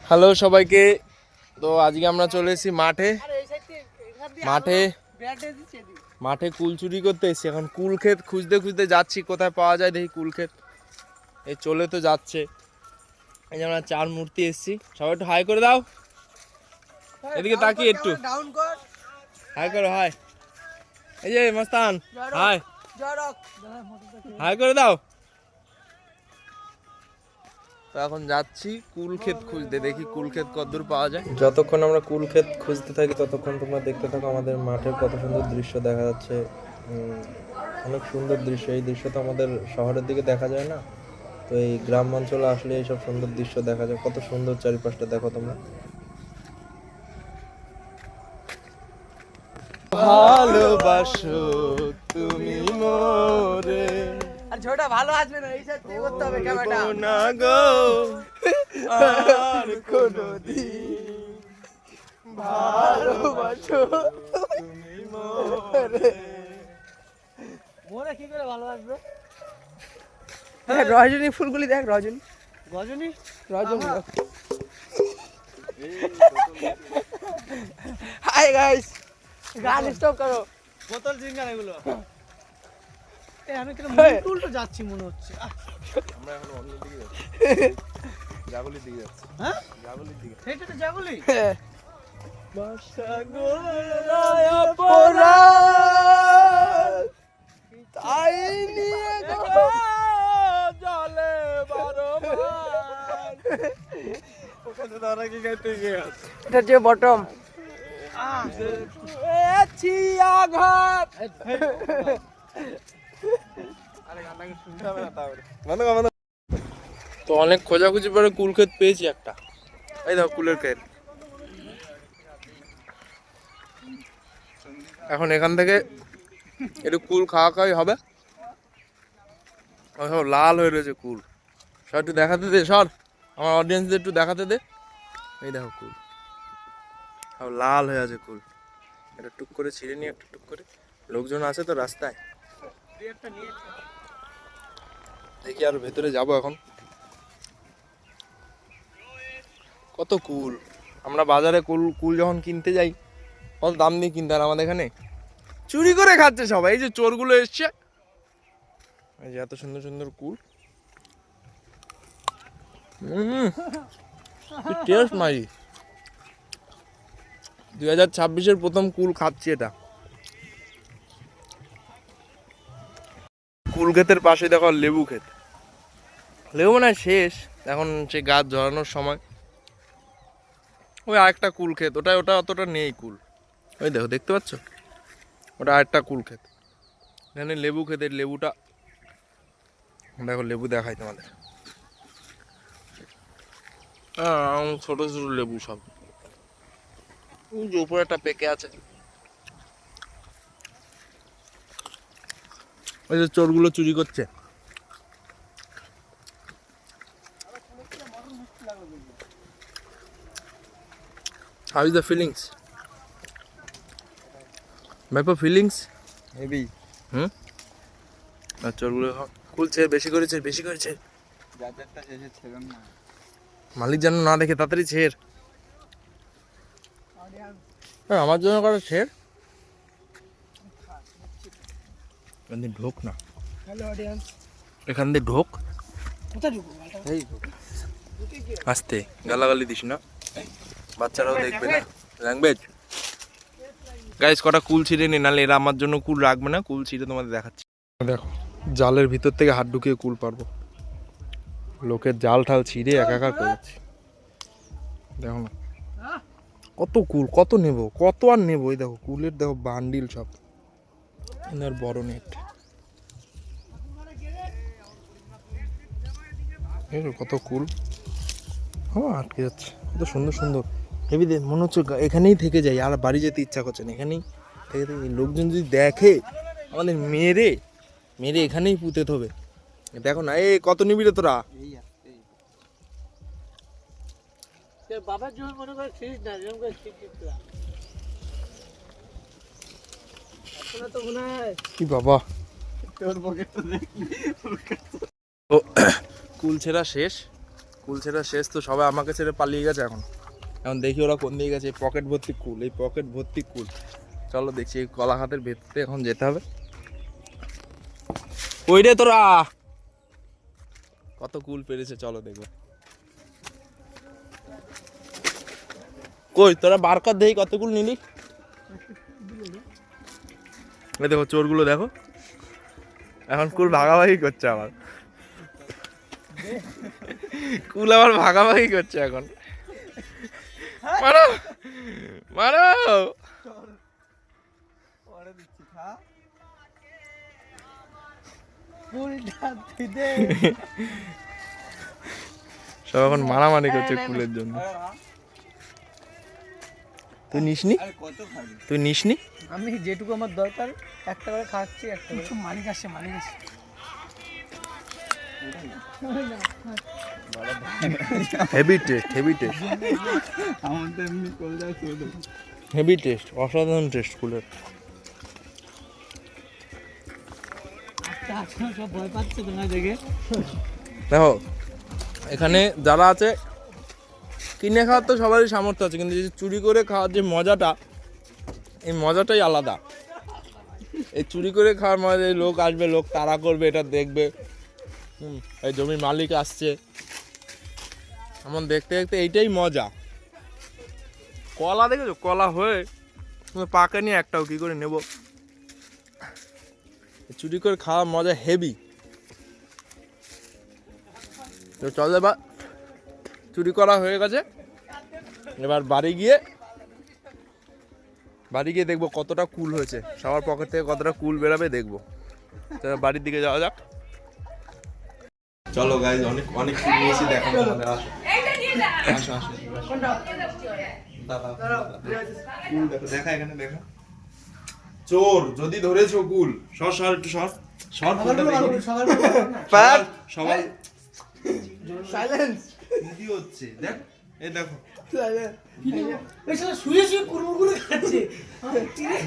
Hello সবাইকে। তো আজকে আমরা চলে এসেছি মাঠে মাঠে মাঠে কুল চুরি করতে এসেছি। এখন কুল ক্ষেত খুঁজতে খুঁজতে যাচ্ছি, কোথায় পাওয়া যায় দেখি কুল ক্ষেত। এই চলে তো যাচ্ছে। এই যে আমরা চার মূর্তি এসেছি, সবাই একটু হাই করে দাও, এদিকে তাকিয়ে একটু হাই করো। হাই, এই যে মস্তান, হাই হাই করে দাও। তো এখন যাচ্ছি কুল ক্ষেত খুঁজতে, দেখি কুল ক্ষেত কতদূর পাওয়া যায়। যতক্ষণ আমরা কুল ক্ষেত খুঁজতে থাকি ততক্ষণ তোমরা দেখতে থাকো আমাদের মাঠের কত সুন্দর দৃশ্য দেখা যাচ্ছে। অনেক সুন্দর দৃশ্য। এই দৃশ্য তো আমাদের শহরের দিকে দেখা যায় না, তো এই গ্রাম অঞ্চলে আসলে এইসব সুন্দর দৃশ্য দেখা যায়। কত সুন্দর চারিপাশটা দেখো তোমরা। ভালোবাসো তুমি মোরে, আর ছোটা ভালো আসবে না, এই সাইড থেকে করতে হবে ক্যামেরাটা না গো আর কোনদিন ভালোবাসো তুমি মোরে। মোরে কি করে ভালো আসবে? দেখ রজনী ফুলগুলি, দেখ রজনী গজনী রজনী। হাই গাইস, গান স্টপ করো। বোতল জিঙ্গার এগুলো। আমি কেন উল্টো যাচ্ছি মনে হচ্ছে। আমরা এখন অন্য দিকে যাচ্ছি, জাগলির দিকে যাচ্ছি। হ্যাঁ, জাগলির দিকে। সেইটা তো জাগলি। বাসা গোলায় অপরাধ তাই নিয়ে জলে বারবার। ওখানে তারা কি গাইতে গিয়ে এটা যে বটম আঘাত। আরে গানটাকে শুনতে হবে না তাহলে। তো অনেক খোঁজাখুঁজি পরে কুল ক্ষেত পেয়েছি একটা। এই দেখো কুলের ক্ষেত। এখন এখান থেকে একটু কুল খাওয়া খাওয়াই হবে। সব লাল হয়ে রয়েছে কুল। সব একটু দেখাতে দে, সর আমার অডিয়েন্সদের একটু দেখাতে দে। এই দেখো কুল সব লাল হয়ে আছে কুল। এটা টুক করে ছিঁড়ে নিয়ে একটা টুক করে। লোকজন আছে তো রাস্তায়, দেখি আর ভেতরে যাবো এখন। কত কুল। আমরা বাজারে কুল কুল যখন কিনতে যাই কত দাম দিয়ে কিনতে, আর আমাদের এখানে চুরি করে খাচ্ছে সবাই। এই যে চোরগুলো এসছে, এই যে এত সুন্দর সুন্দর কুল। টেস্ট মারি। 2026-এর প্রথম কুল খাচ্ছি এটা। কুল ক্ষেতের পাশে দেখো লেবু ক্ষেত। লেবু মনে হয় শেষ, এখন সে গাছ ঝরানোর সময়। ওই আরেকটা কুল ক্ষেত, ওটা অতটা নেই কুল। ওই দেখো, দেখতে পাচ্ছ, ওটা আরেকটা কুল ক্ষেত। এখানে লেবু ক্ষেতের লেবুটা দেখো, লেবু দেখাই তোমাদের। হ্যাঁ, ছোট ছোট লেবু সব। যে উপরে একটা পেকে আছে। ওই যে চোরগুলো চুরি করছে। How is the feelings? Map of feelings? Heavy. আর চোরগুলো খুলছে, বেশি করেছে বেশি করেছে। যাদেরটা শেষে ছিল না, মালিক যেন না দেখে তাড়াতাড়ি ছেড়। আমার জন্য করে ছেড়। এখান দিয়ে ঢোক না, হ্যালো অডিয়েন্স, এখান দিয়ে ঢোক। কোথায় ঢুকবো? এই আস্তে, গালাগালি দিস না, বাচ্চারাও দেখবে না। ল্যাঙ্গুয়েজ। গাইস, কটা কুল ছিঁড়ে নি, নাহলে এরা আমার জন্য কুল রাখবে না। কুল ছিঁড়ে তোমাদের দেখাচ্ছি। দেখো, জালের ভিতর থেকে হাত ঢুকিয়ে কুল পারবো। লোকের জাল ঠাল ছিঁড়ে একাকার করে যাচ্ছে। দেখো না কত কুল, কত নেবো, কত আর নেবো। এই দেখো কুলের, দেখো বান্ডিল সব। এনার বড় নেট, কত কুল। হ্যাঁ, আটকে যাচ্ছে। কত সুন্দর সুন্দর হেভি। মনে হচ্ছে এখানেই থেকে যাই, আর বাড়ি যেতে ইচ্ছা করছে না। এখানেই থেকে থেকে লোকজন যদি দেখে আমাদের মেরে মেরে এখানেই পুঁতে থবে। দেখো না, এই কত নিবি রে তোরা? বাবার জন্য মনে করে ছিড়িস না, যেরকম করে ছিড়ছিস তোরা। আপনারা তো মনে হয় কি বাবা, তোর পকেট তো দেখলি। ও কুল ছেঁড়া শেষ। কুল ছেড়ে শেষ তো, সবাই আমাকে ছেড়ে পালিয়ে গেছে এখন। এখন দেখি ওরা কোন দিকে গেছে। পকেট ভর্তি কুল, এই পকেট ভর্তি কুল। চলো দেখছি এই কলাঘাটের ভেতরে এখন যেতে হবে। ওই রে তোরা কত কুল পেরেছে, চলো দেখো। কই তোরা বার কর দেখি কত কুল নিলি। এই দেখো চোরগুলো দেখো, এখন কুল ভাগাভাগি করছে আবার। কুল আবার ভাগাভাগি করছে এখন। মারো মারো। সব এখন মারামারি করছে কুলের জন্য। তুই নিসনি? তুই নিসনি? আমি যেটুকু আমার দরকার একটা করে খাচ্ছি, একটা করে মালিক আসছে, মালিক আসছে। Heavy taste, heavy taste, heavy taste, অসাধারণ টেস্ট কুলের। সব ভয় পাচ্ছে তোমায় দেখে। দেখো এখানে যারা আছে কিনে খাওয়ার তো সবারই সামর্থ্য আছে, কিন্তু যে চুরি করে খাওয়ার যে মজাটা, এই মজাটাই আলাদা। এই চুরি করে খাওয়ার মজা, এই লোক আসবে, লোক তাড়া করবে, এটা দেখবে, এই জমির মালিক আসছে, এমন দেখতে দেখতে এইটাই মজা। কলা দেখেছো, কলা হয়ে পাকে নিয়ে একটাও কি করে নেব। চুরি করে খাওয়ার মজা হেভি। তো চল এবার চুরি করা হয়ে গেছে, এবার বাড়ি গিয়ে দেখবো কতটা কুল হয়েছে, সবার পকেট থেকে কতটা কুল বেরাবে দেখবো। তো বাড়ির দিকে যাওয়া যাক। চলো গাইজ, অনেক অনেক কুল নিয়েছি, দেখো তোমাদের। আসো আসো আসো, কুল দেখো, দেখা এখানে দেখা। চোর যদি ধরেছো কুল, সর সর একটু সর সর, সবাই সাইলেন্স কি হচ্ছে দেখ, এই দেখো শুয়ে শুয়ে কুরমুর খাচ্ছে।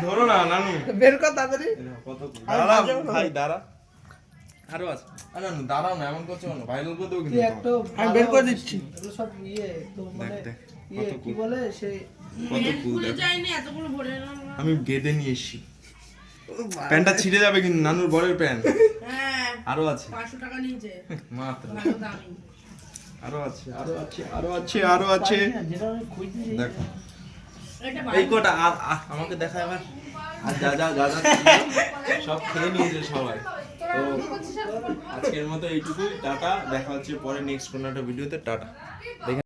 ধরো না নানু, বের কর তাড়াতাড়ি। কত কুল। দাঁড়া ভাই দাঁড়া, আরো আছে। আরে নানু দাঁড়াও না, এমন করছো কেন? ভাইরাল করে দেবো কিন্তু। আমি বের করে দিচ্ছি। এগুলো সব ইয়ে তো মানে দেখ ইয়ে কত কি কুল, বলে সেই কত কুল দেখ। আমি গেটে নিয়ে এসছি, প্যান্টটা ছিঁড়ে যাবে কিন্তু, নানুর বরের প্যান্ট। আরো আছে, 500 টাকা নিয়েছে, মাত্র ভালো দামি। আরো আছে, আরো আছে, আরো আছে, আরো আছে। যেটা আমি খুঁজছি দেখো এটা এই কটা, আর আমাকে দেখা এবার। আর যা যা যা যা সব খেয়ে নিয়েছে সবাই। তো আজকের মতো এইটুকুই, টাটা। দেখা হচ্ছে পরে নেক্সট কোনো একটা ভিডিওতে, টাটা।